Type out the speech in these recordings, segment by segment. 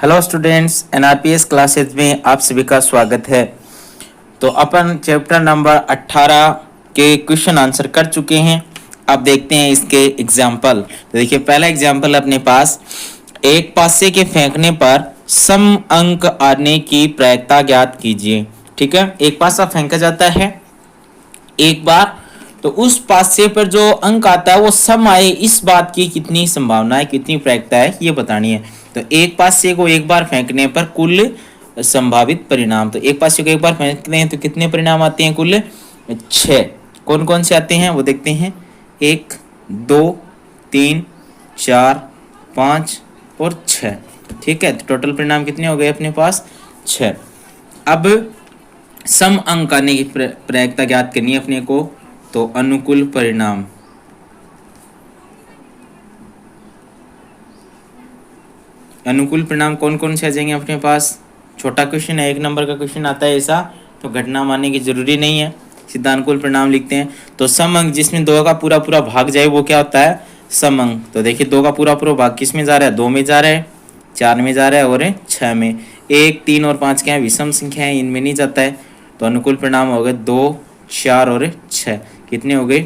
Hello students, एनआरपीएस classes में आप सभी का स्वागत है। तो अपन चैप्टर नंबर 18 के क्वेश्चन आंसर कर चुके हैं। अब देखते हैं इसके एग्जाम्पल। तो देखिए, पहला एग्जाम्पल अपने पास, एक पासे के फेंकने पर सम अंक आने की प्रायिकता ज्ञात कीजिए। ठीक है, एक पासा फेंका जाता है एक बार, तो उस पासे पर जो अंक आता है वो सम आए, इस बात की कितनी संभावना है, कितनी प्रायिकता है, ये बतानी है। तो एक पासे को एक बार फेंकने पर कुल संभावित परिणाम, तो एक पासे को एक बार फेंकते हैं तो कितने परिणाम आते हैं? कुल 6। कौन कौन से आते हैं वो देखते हैं। 1, 2, 3, 4, 5 और 6। ठीक है, तो टोटल परिणाम कितने हो गए अपने पास? 6। अब सम अंक आने की प्रायिकता ज्ञात करनी है अपने को, तो अनुकूल परिणाम। अनुकूल परिणाम कौन कौन से आ जाएंगे अपने पास? छोटा क्वेश्चन है, 1 नंबर का क्वेश्चन आता है ऐसा, तो घटना मानने की जरूरी नहीं है, सीधा अनुकूल परिणाम लिखते हैं। तो सम अंक जिसमें 2 का पूरा पूरा भाग जाए वो क्या होता है? सम अंक। तो देखिए, 2 का पूरा पूरा भाग किस में जा रहा है? 2 में जा रहा है, 4 में जा रहा है और 6 में। 1, 3 और 5 क्या है? विषम संख्या है, इनमें नहीं जाता है। तो अनुकूल परिणाम हो गए 2, 4 और 6। कितने हो गए?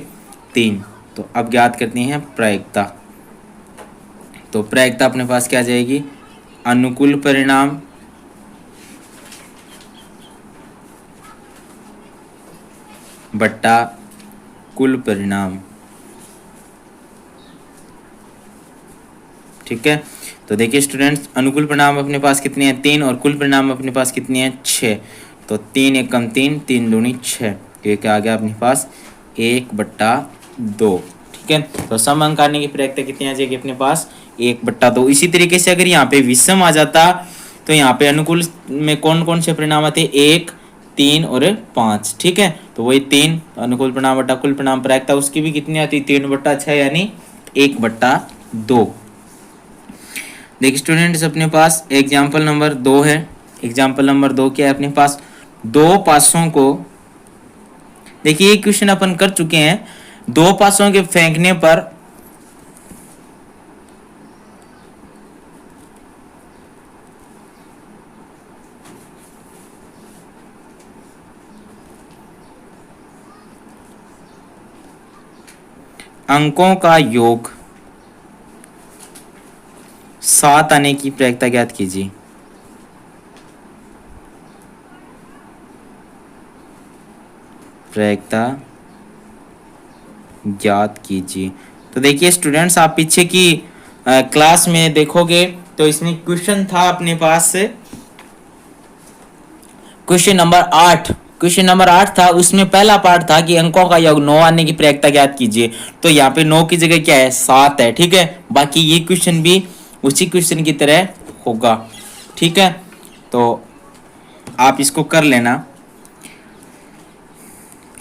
3। तो अब ज्ञात करते हैं प्रायिकता। तो प्रायिकता अपने पास क्या आ जाएगी? अनुकूल परिणाम बट्टा कुल परिणाम। ठीक है, तो देखिए स्टूडेंट्स, अनुकूल परिणाम अपने पास कितने हैं? 3, और कुल परिणाम अपने पास कितने हैं? 6। तो 3 एकम 3, 3 दूनी 6। ये क्या आ गया अपने पास? 1/2। ठीक है, तो सम अंक आने की प्रायिकता कितनी आ जाएगी अपने पास? 1/2। इसी तरीके से अगर यहाँ पे विषम आ जाता तो यहाँ पे अनुकूल में कौन कौन से परिणाम आते? 1, 3 और 5। ठीक है, तो वही 3 अनुकूल परिणाम बट्टा कुल परिणाम, प्रायिकता उसकी भी कितनी आती? 3/6 यानी 1/2। देखिए स्टूडेंट्स, अपने पास एग्जाम्पल नंबर 2 है। एग्जाम्पल नंबर 2 क्या है अपने पास? 2 पासों को, देखिए ये क्वेश्चन अपन कर चुके हैं। 2 पासों के फेंकने पर अंकों का योग 7 आने की प्रायिकता ज्ञात कीजिए। प्रायिकता ज्ञात कीजिए। तो देखिए स्टूडेंट्स, आप पीछे की क्लास में देखोगे तो इसमें क्वेश्चन था अपने पास, क्वेश्चन नंबर 8। क्वेश्चन नंबर 8 था, उसमें पहला पार्ट था कि अंकों का योग 9 आने की प्रायिकता ज्ञात कीजिए। तो यहाँ पे 9 की जगह क्या है? 7 है। ठीक है, बाकी ये क्वेश्चन भी उसी क्वेश्चन की तरह होगा। ठीक है, तो आप इसको कर लेना।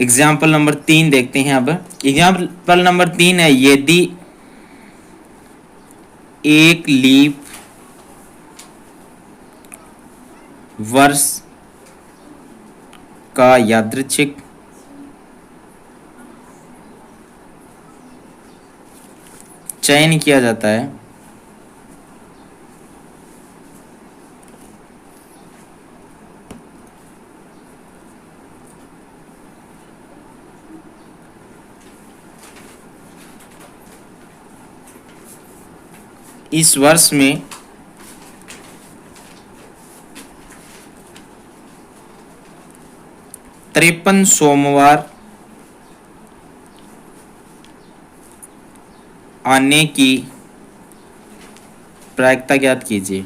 एग्जाम्पल नंबर 3 देखते हैं। अब एग्जाम्पल नंबर 3 है, यदि एक लीप वर्ष का यादृच्छिक चयन किया जाता है इस वर्ष में 53 सोमवार आने की प्रायिकता ज्ञात कीजिए।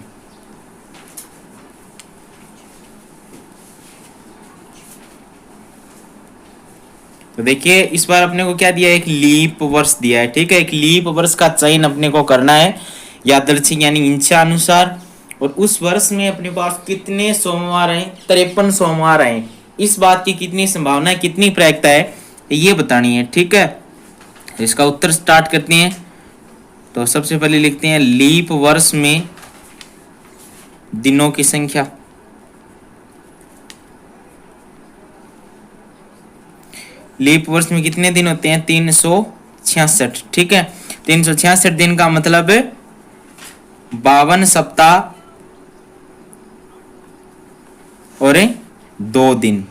तो देखिए, इस बार अपने को क्या दिया है? एक लीप वर्ष दिया है। ठीक है, एक लीप वर्ष का चयन अपने को करना है यादृच्छिक यानी इच्छानुसार, और उस वर्ष में अपने पास कितने सोमवार आए? 53 सोमवार आए। इस बात की कितनी संभावना है, कितनी प्रायिकता है, ये बतानी है। ठीक है, इसका उत्तर स्टार्ट करते हैं। तो सबसे पहले लिखते हैं लीप वर्ष में दिनों की संख्या। लीप वर्ष में कितने दिन होते हैं? 366। ठीक है, 366 दिन का मतलब 52 सप्ताह और 2 दिन,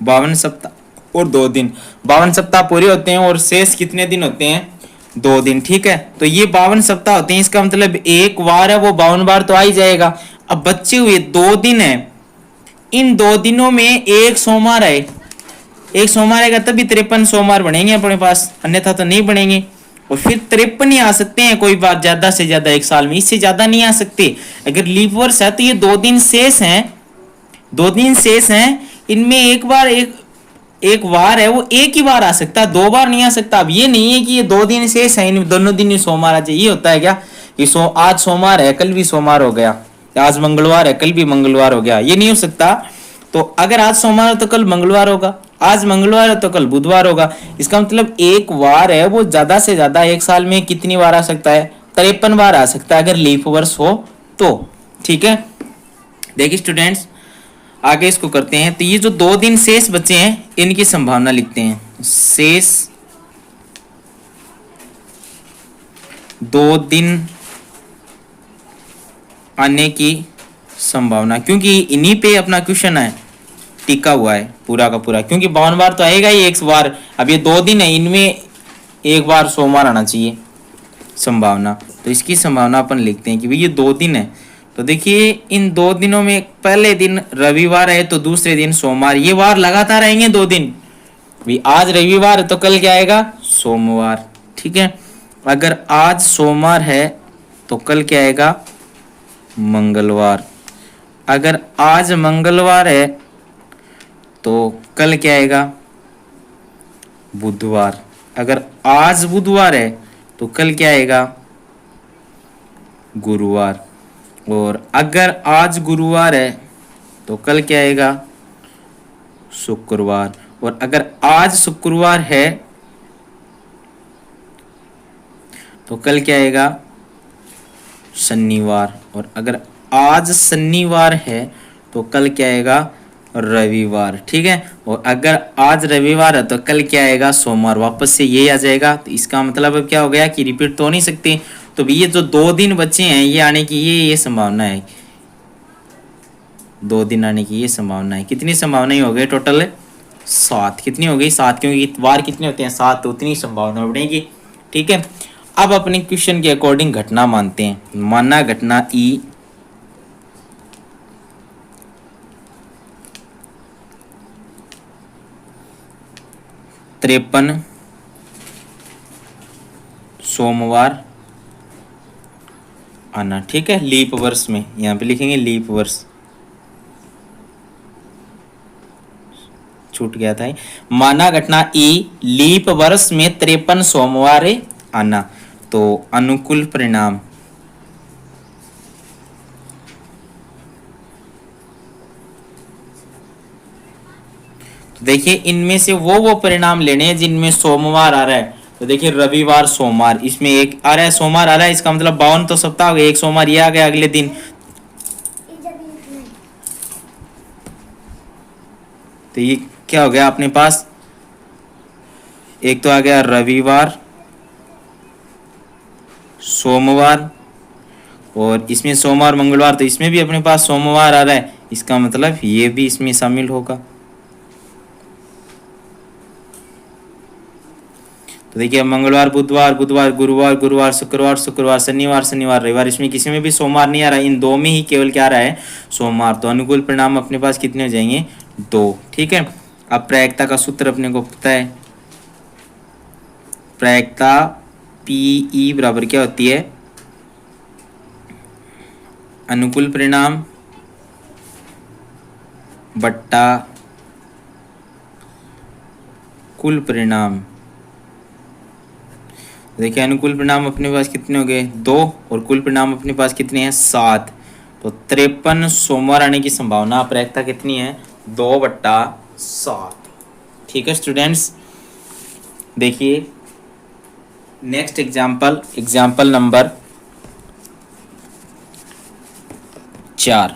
52 सप्ताह और 2 दिन। 52 सप्ताह पूरे होते हैं और शेष कितने दिन होते हैं? 2 दिन। ठीक है, तो ये 52 सप्ताह होते हैं, इसका मतलब एक वार है वो 52 बार तो आ ही जाएगा। अब बचे हुए 2 दिन है, इन 2 दिनों में एक सोमवार है, एक सोमवार आएगा तभी 53 सोमवार बनेंगे अपने पास, अन्यथा तो नहीं बनेंगे। और फिर 53 ही आ सकते हैं, कोई बात ज्यादा से ज्यादा एक साल में, इससे ज्यादा नहीं आ सकते। अगर लीप वर्ष है तो ये 2 दिन शेष हैं, 2 दिन शेष हैं, इनमें एक बार एक वार है वो एक ही बार आ सकता है, 2 बार नहीं आ सकता। अब ये नहीं है कि ये 2 दिन शेष है, इन दोनों दिन ही सोमवार आ जाए, ये होता है क्या कि आज सोमवार है कल भी सोमवार हो गया, आज मंगलवार है कल भी मंगलवार हो गया, ये नहीं हो सकता। तो अगर आज सोमवार है तो कल मंगलवार होगा, आज मंगलवार है तो कल बुधवार होगा। इसका मतलब एक वार है वो ज्यादा से ज्यादा एक साल में कितनी बार आ सकता है? 53 बार आ सकता है, अगर लीप वर्ष हो तो। ठीक है, देखिए स्टूडेंट्स, आगे इसको करते हैं। तो ये जो 2 दिन शेष बचे हैं इनकी संभावना लिखते हैं। शेष 2 दिन आने की संभावना, क्योंकि इन्हीं पे अपना क्वेश्चन है टिका हुआ है पूरा का पूरा, क्योंकि 52 बार तो आएगा ही एक बार। अब ये 2 दिन है, इनमें एक बार सोमवार आना चाहिए संभावना, तो इसकी संभावना अपन लिखते हैं कि भाई ये 2 दिन है। तो देखिए इन 2 दिनों में पहले दिन रविवार है तो दूसरे दिन सोमवार, ये वार लगातार आएंगे 2 दिन। भी आज रविवार है तो कल क्या आएगा? सोमवार। ठीक है, अगर आज सोमवार है तो कल क्या आएगा? मंगलवार। अगर आज मंगलवार है तो कल क्या आएगा? बुधवार। अगर आज बुधवार है तो कल क्या आएगा? गुरुवार। और अगर आज गुरुवार है तो कल क्या आएगा? शुक्रवार। और अगर आज शुक्रवार है तो कल क्या आएगा? शनिवार। और अगर आज शनिवार है तो कल क्या आएगा? रविवार। ठीक है, और अगर आज रविवार है तो कल क्या आएगा? सोमवार। वापस से ये आ जाएगा, तो इसका मतलब अब क्या हो गया कि रिपीट तो हो नहीं सकते। तो भी ये जो 2 दिन बचे हैं ये आने की ये संभावना है, 2 दिन आने की ये संभावना है। कितनी संभावना हो गई टोटल? 7। कितनी हो गई? 7, क्योंकि वार कितने होते हैं? 7, तो उतनी संभावना बढ़ेगी। ठीक है, अब अपने क्वेश्चन के अकॉर्डिंग घटना मानते हैं। माना घटना ई 53 सोमवार आना। ठीक है, लीप वर्ष में यहाँ पे लिखेंगे लीप वर्ष, छूट गया था। माना घटना ई लीप वर्ष में 53 सोमवार आना, तो अनुकूल परिणाम तो देखिए इनमें से वो परिणाम लेने हैं जिनमें सोमवार आ रहा है। तो देखिए रविवार सोमवार, इसमें एक आ रहा है सोमवार आ रहा है, इसका मतलब 52 तो सप्ताह हो गए, एक सोमवार ये आ गया अगले दिन। तो ये क्या हो गया अपने पास? एक तो आ गया रविवार सोमवार, और इसमें सोमवार मंगलवार, तो इसमें भी अपने पास सोमवार आ रहा है, इसका मतलब ये भी इसमें शामिल होगा। तो देखिए मंगलवार बुधवार, बुधवार गुरुवार, गुरुवार शुक्रवार, शुक्रवार शनिवार, शनिवार रविवार, इसमें किसी में भी सोमवार नहीं आ रहा है, इन 2 में ही केवल क्या आ रहा है? सोमवार। तो अनुकूल परिणाम अपने पास कितने हो जाएंगे? 2। ठीक है, अब प्रायिकता का सूत्र अपने को पता है, प्रायिकता पीई बराबर क्या होती है? अनुकूल परिणाम बट्टा कुल परिणाम। देखिए अनुकूल परिणाम अपने पास कितने हो गए? 2, और कुल परिणाम अपने पास कितने हैं? 7। तो 53 सोमवार आने की संभावना प्रायिकता कितनी है? 2/7। ठीक है स्टूडेंट्स, देखिए next example, example number 4।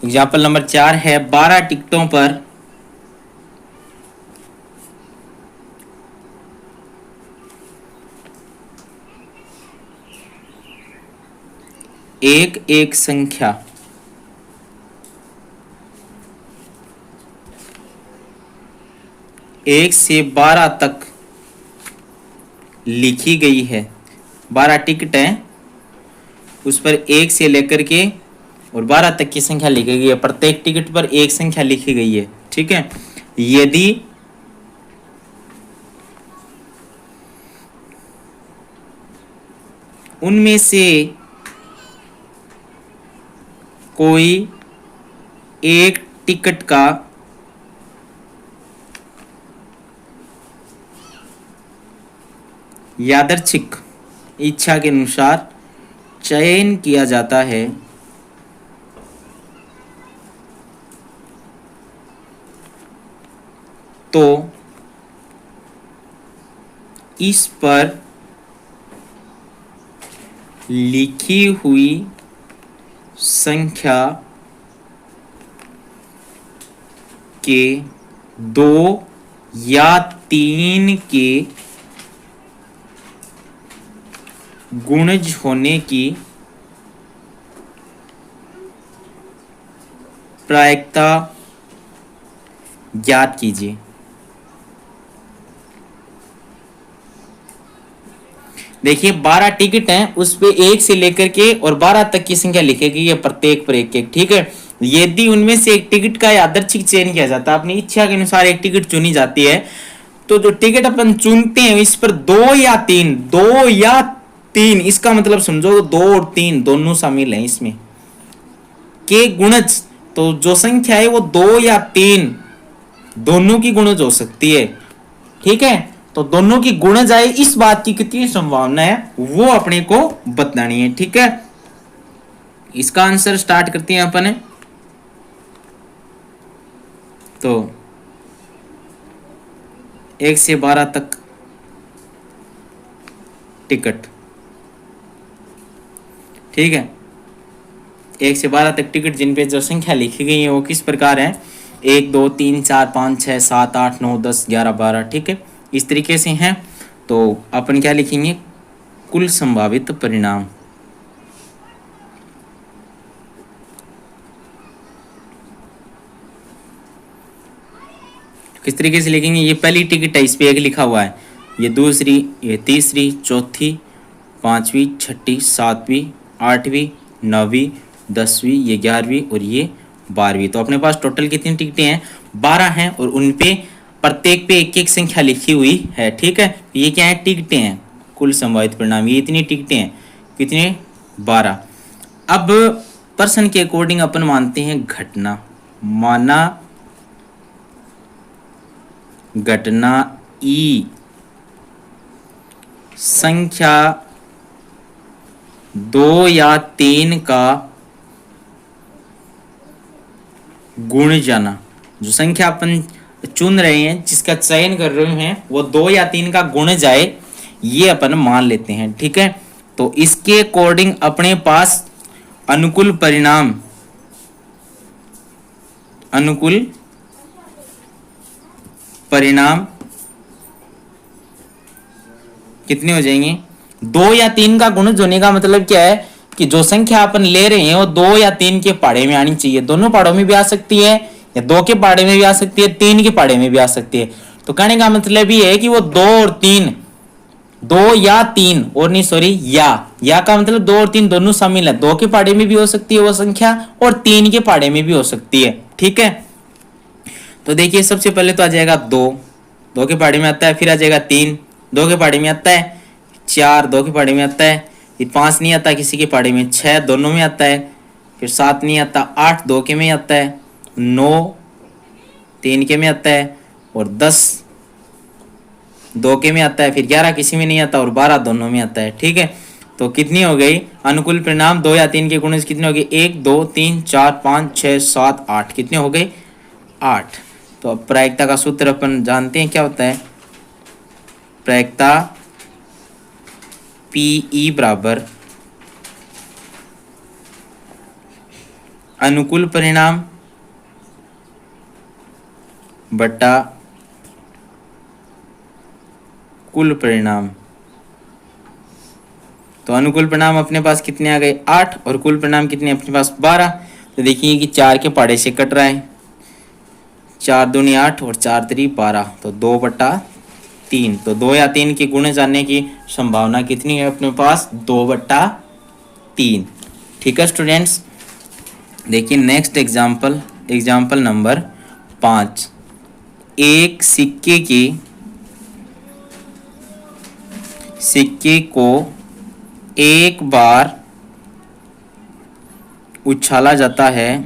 Example number 4 है 12 टिकटों पर एक एक संख्या एक से 12 तक लिखी गई है, 12 टिकट हैं, उस पर एक से लेकर के और 12 तक की संख्या लिखी गई है, प्रत्येक टिकट पर एक संख्या लिखी गई है, ठीक है। यदि उनमें से कोई एक टिकट का यादृच्छिक इच्छा के अनुसार चयन किया जाता है तो इस पर लिखी हुई संख्या के 2 या 3 के गुणज होने की प्रायिकता ज्ञात कीजिए। देखिए 12 टिकट हैं, उस पे एक से लेकर के और 12 तक की संख्या लिखेगी, ये प्रत्येक पर एक एक, ठीक है। यदि उनमें से एक टिकट का यादृच्छिक चयन किया जाता है, अपनी इच्छा के अनुसार एक टिकट चुनी जाती है, तो जो टिकट अपन चुनते हैं इस पर 2 या 3, इसका मतलब समझो 2 और 3 दोनों शामिल हैं इसमें के गुणज, तो जो संख्या है वो 2 या 3 दोनों की गुणज हो सकती है, ठीक है। तो दोनों की गुणज आए, इस बात की कितनी संभावना है वो अपने को बतानी है, ठीक है। इसका आंसर स्टार्ट करते हैं अपन। तो 1 से 12 तक टिकट, ठीक है। 1 से 12 तक टिकट जिन पे जो संख्या लिखी गई है वो किस प्रकार है, 1 2 3 4 5 6 7 8 9 10 11 12, ठीक है, इस तरीके से हैं। तो अपन क्या लिखेंगे, कुल संभावित परिणाम। किस तरीके से लिखेंगे, ये पहली टिकट है, इस पे 1 लिखा हुआ है, ये दूसरी, ये तीसरी, चौथी, पांचवी, छठी, सातवीं, आठवीं, नौवीं, 10वीं, ये 11वीं और ये 12वीं। तो अपने पास टोटल कितनी टिकटें हैं, 12 हैं, और उनपे प्रत्येक पे एक एक संख्या लिखी हुई है, ठीक है। ये क्या है, टिकटें हैं, कुल संभावित परिणाम, ये इतनी टिकटें हैं, कितने, 12। अब प्रश्न के अकॉर्डिंग अपन मानते हैं घटना, माना घटना ई संख्या 2 या 3 का गुण जाना, जो संख्या अपन चुन रहे हैं, जिसका चयन कर रहे हैं, वो 2 या 3 का गुण जाए, ये अपन मान लेते हैं, ठीक है। तो इसके अकॉर्डिंग अपने पास अनुकूल परिणाम, अनुकूल परिणाम कितने हो जाएंगे, 2 या 3 का गुण होने का मतलब क्या है कि जो संख्या अपन ले रहे हैं वो 2 या 3 के पाड़े में आनी चाहिए, दोनों पाड़ों में भी आ सकती है, या 2 के पाड़े में भी आ सकती है, 3 के पाड़े में भी आ सकती है। तो कहने का मतलब ये है कि वो 2 और 3, 2 या 3 और नहीं, सॉरी, या का मतलब 2 और 3 दोनों शामिल है, 2 के पाड़े में भी हो सकती है वो संख्या और 3 के पाड़े में भी हो सकती है, ठीक है। तो देखिए सबसे पहले तो आ जाएगा 2 के पाड़े में आता है, फिर आ जाएगा 3 2 के पाड़े में आता है, 4 2 के पाड़े में आता है, फिर 5 नहीं आता किसी के पाड़े में, 6 दोनों में आता है, फिर 7 नहीं आता, 8 2 के में आता है, 9 3 के में आता है, और 10 2 के में आता है, फिर 11 किसी में नहीं आता, और 12 दोनों में आता है, ठीक है। तो कितनी हो गई अनुकूल परिणाम, 2 या 3 के गुण कितने हो गए, 1 2 3 4 5 6 7 8, कितने हो गए, 8। तो अब प्रायिकता का सूत्र अपन जानते हैं क्या होता है, प्रायिकता PE बराबर अनुकूल परिणाम बटा कुल परिणाम। तो अनुकूल परिणाम अपने पास कितने आ गए 8 और कुल परिणाम कितने अपने पास 12। तो देखिए कि 4 के पहाड़े से कट रहा है, 4 दूनी 8 और 4 3 12, तो 2/3। तो 2 या 3 के गुणे जानने की संभावना कितनी है अपने पास 2/3। ठीक है स्टूडेंट्स। देखिए नेक्स्ट एग्जाम्पल, एग्जाम्पल नंबर 5। एक सिक्के को एक बार उछाला जाता है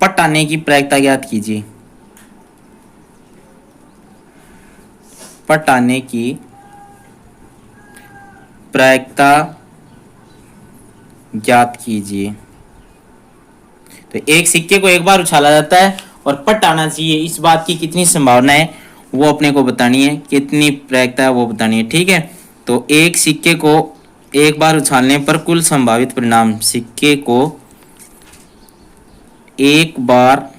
पट आने की प्रायिकता ज्ञात कीजिए। पट आने की प्रायिकता ज्ञात कीजिए। तो एक सिक्के को एक बार उछाला जाता है और पट आना चाहिए, इस बात की कितनी संभावना है वो अपने को बतानी है, कितनी प्रायिकता है वो बतानी है। ठीक है, तो एक सिक्के को एक बार उछालने पर कुल संभावित परिणाम, सिक्के को एक बार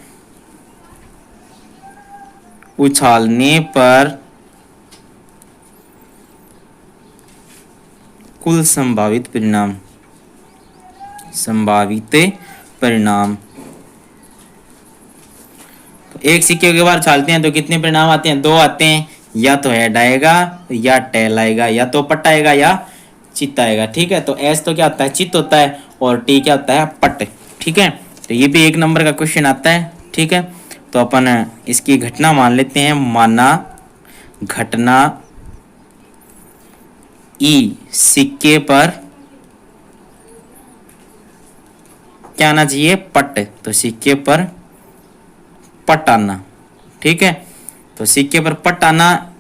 उछालने पर कुल संभावित परिणाम, संभावित परिणाम। तो एक सिक्के के बार उछालते हैं तो कितने परिणाम आते हैं 2 आते हैं, या तो हेड आएगा या टेल आएगा, या तो पट आएगा या चित्त आएगा। ठीक है, तो एस तो क्या होता है चित्त होता है और टी क्या होता है पट। ठीक है, तो ये भी 1 नंबर का क्वेश्चन आता है। ठीक है, तो अपन इसकी घटना मान लेते हैं, माना घटना ई सिक्के पर क्या आना चाहिए पट, तो सिक्के पर पट आना। ठीक है, तो सिक्के पर पट आना,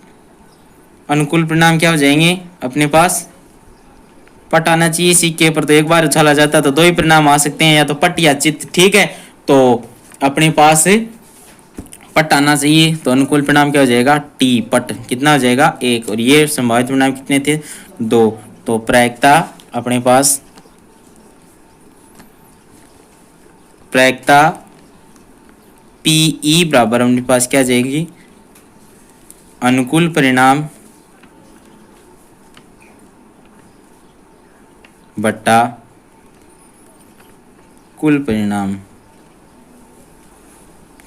अनुकूल परिणाम क्या हो जाएंगे अपने पास पट आना चाहिए सिक्के पर, तो एक बार उछाला जाता है तो 2 ही परिणाम आ सकते हैं, या तो पट या चित्त। ठीक है, तो अपने पास पट आना चाहिए, तो अनुकूल परिणाम क्या हो जाएगा टी पट, कितना हो जाएगा 1, और ये संभावित परिणाम कितने थे 2। तो प्रायिकता अपने पास, प्रायिकता पीई बराबर अपने पास क्या आ जाएगी अनुकूल परिणाम बट्टा कुल परिणाम।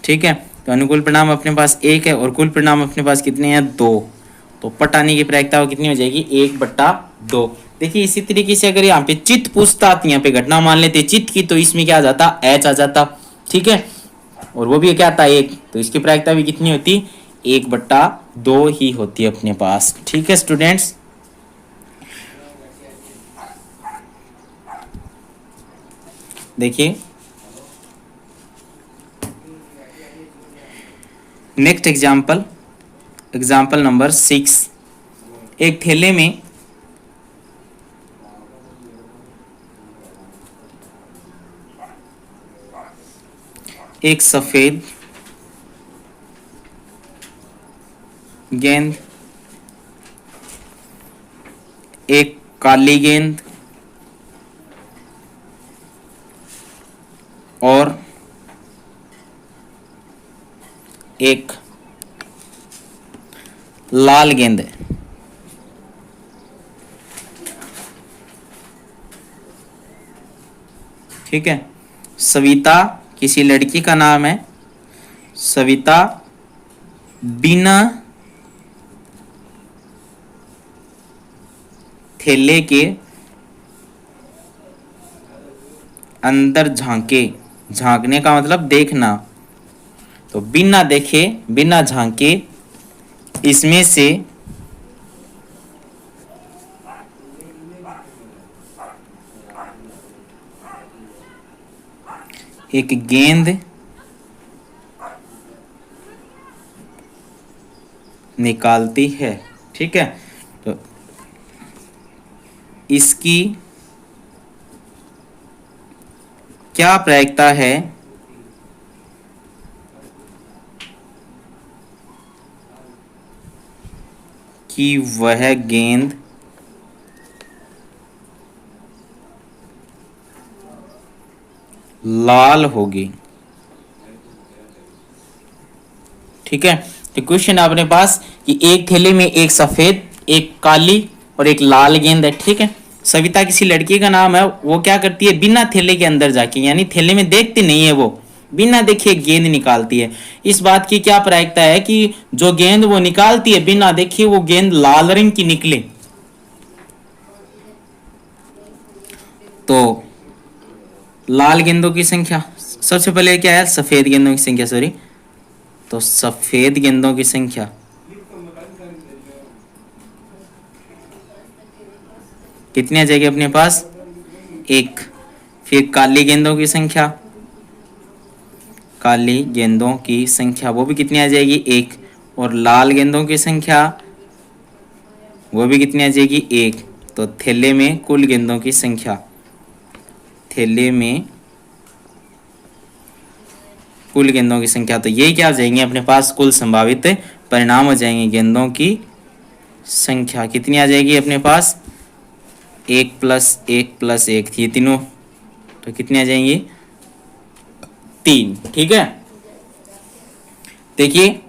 ठीक है, तो अनुकूल परिणाम अपने पास 1 है और कुल परिणाम अपने पास कितने हैं 2, तो पट आने की प्रायिकता कितनी हो जाएगी 1/2। देखिए इसी तरीके से अगर यहाँ पे चित्त पूछता, यहाँ पे घटना मान लेते चित्त की, तो इसमें क्या आ जाता एच आ जाता। ठीक है, और वो भी क्या आता 1, तो इसकी प्रायिकता भी कितनी होती 1/2 ही होती है अपने पास। ठीक है स्टूडेंट्स, देखिए नेक्स्ट एग्जाम्पल, एग्जाम्पल नंबर 6। एक थैले में एक सफेद गेंद, एक काली गेंद और एक लाल गेंद है। ठीक है, सविता किसी लड़की का नाम है, सविता बिना थैले के अंदर झांके, झांकने का मतलब देखना, तो बिना देखे बिना झांके इसमें से एक गेंद निकालती है। ठीक है, तो इसकी क्या प्रायिकता है कि वह गेंद लाल होगी। ठीक है, तो क्वेश्चन है अपने पास कि एक थैले में एक सफेद, एक काली और एक लाल गेंद है, ठीक है। सविता किसी लड़की का नाम है, वो क्या करती है, बिना थैले के अंदर जाके, यानी थैले में देखती नहीं है, वो बिना देखे गेंद निकालती है। इस बात की क्या प्रायिकता है कि जो गेंद वो निकालती है बिना देखे, वो गेंद लाल रंग की निकले। तो लाल गेंदों की संख्या, सबसे पहले क्या है, सफेद गेंदों की संख्या, सॉरी, तो सफेद गेंदों की संख्या कितनी आ जाएगी अपने पास, एक। फिर काली गेंदों की संख्या, काली गेंदों की संख्या वो भी कितनी आ जाएगी, एक। और लाल गेंदों की संख्या वो भी कितनी आ जाएगी, एक। तो थैले में कुल गेंदों की संख्या, थैले में कुल गेंदों की संख्या, तो ये क्या आ जाएंगे अपने पास, कुल संभावित परिणाम हो जाएंगे। गेंदों की संख्या कितनी आ जाएगी अपने पास, 1+1+1 थी तीनों, तो कितनी आ जाएंगी, 3, ठीक है। देखिए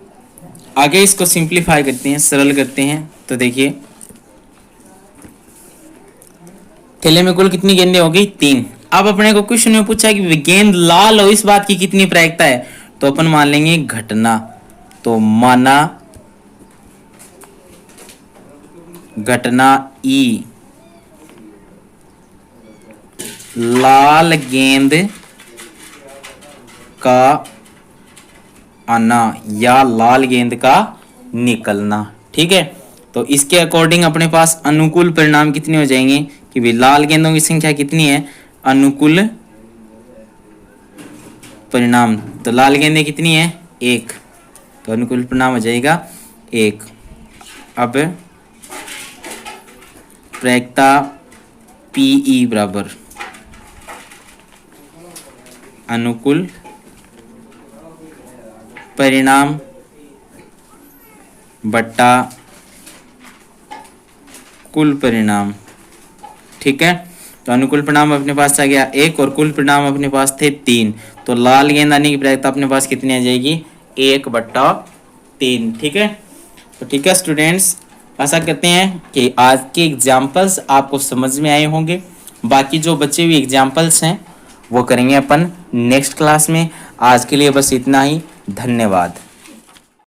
आगे इसको सिंप्लीफाई करते हैं, सरल करते हैं। तो देखिए थैले में कुल कितनी गेंदें होगी, 3। अब अपने को क्वेश्चन में पूछा कि गेंद लाल हो, इस बात की कितनी प्रायिकता है, तो अपन मान लेंगे घटना। तो माना घटना ई, लाल गेंद का आना या लाल गेंद का निकलना, ठीक है। तो इसके अकॉर्डिंग अपने पास अनुकूल परिणाम कितने हो जाएंगे कि भाई लाल गेंदों की संख्या कितनी है, अनुकूल परिणाम, तो लाल गेंदें कितनी है, 1, तो अनुकूल परिणाम हो जाएगा 1। अब प्रायिकता पीई बराबर अनुकूल परिणाम बट्टा कुल परिणाम, ठीक है। तो अनुकूल परिणाम अपने पास आ गया 1 और कुल परिणाम अपने पास थे 3, तो लाल गेंद आने की प्रायिकता अपने पास कितनी आ जाएगी, 1/3, ठीक है। तो ठीक है स्टूडेंट्स, आशा करते हैं कि आज के एग्जाम्पल्स आपको समझ में आए होंगे। बाकी जो बचे हुए एग्जाम्पल्स हैं वो करेंगे अपन नेक्स्ट क्लास में। आज के लिए बस इतना ही, धन्यवाद।